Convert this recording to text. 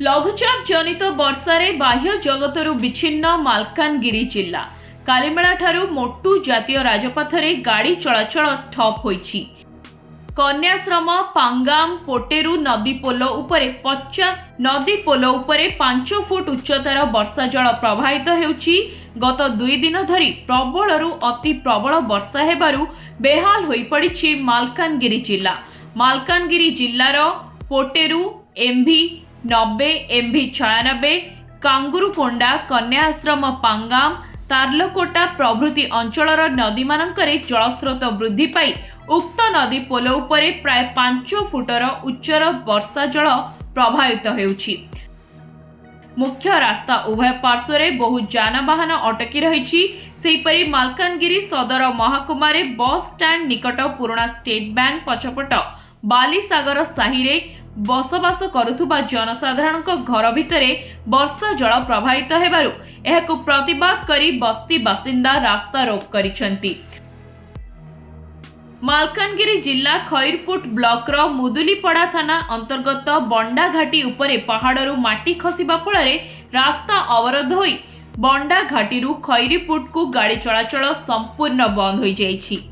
लघुचाप जनित वर्षारे बाह्य जगतरु विच्छिन्न मालकानगिरी जिल्ला कालीमेला ठारू मोटू जातीय राजपथरे गाड़ी चलाचल ठप होईछि। कन्याश्रम पांगाम पोटेरू नदी पोल उपरे 5 फुट उच्चतार वर्षा जल प्रवाहित हेउछि। गत 2 दिन धरी प्रबलरू अति प्रबल वर्षा हेबारु बेहाल होई पड़िछि मालकानगिरी जिल्ला। मालकानगिरी जिल्लार पोटेरू एमभी 90 एमभी 96 कांगुरुकोंडा कन्याश्रम पांगाम तार्लकोटा प्रभृति अंचलर नदी मानकरे जलस्रोत वृद्धि पाई उक्त नदी पोल उपरे प्राय 5 फुटर उच्चर वर्षा जल प्रवाहित हेउछि। मुख्य रास्ता उभय पार्श्वरे बहु जानवाहन अटकी रहिछि। सेहिपरि मालकानगिरी सदर महाकुमारे बस स्टैंड निकट पुराना स्टेट बैंक पछपट बालीसागर साहिरे बसवास करुथुबा जनसाधारण घर भितरे वर्षा जल प्रवाहित हेबारु एहाकु प्रतिवाद करी बस्ती बासिंदा रास्ता रोक करिसेंती। मालकानगिरी जिला खैरपुट ब्लॉक रो मुदुलीपड़ा थाना अंतर्गत बंडा घाटी उपरे पहाड़रू माटी खसिबा फଳରେ रास्ता अवरोध होई बंडा घाटी खैरपुट को गाड़ी चलाचल संपूर्ण बंद हो जाइछि।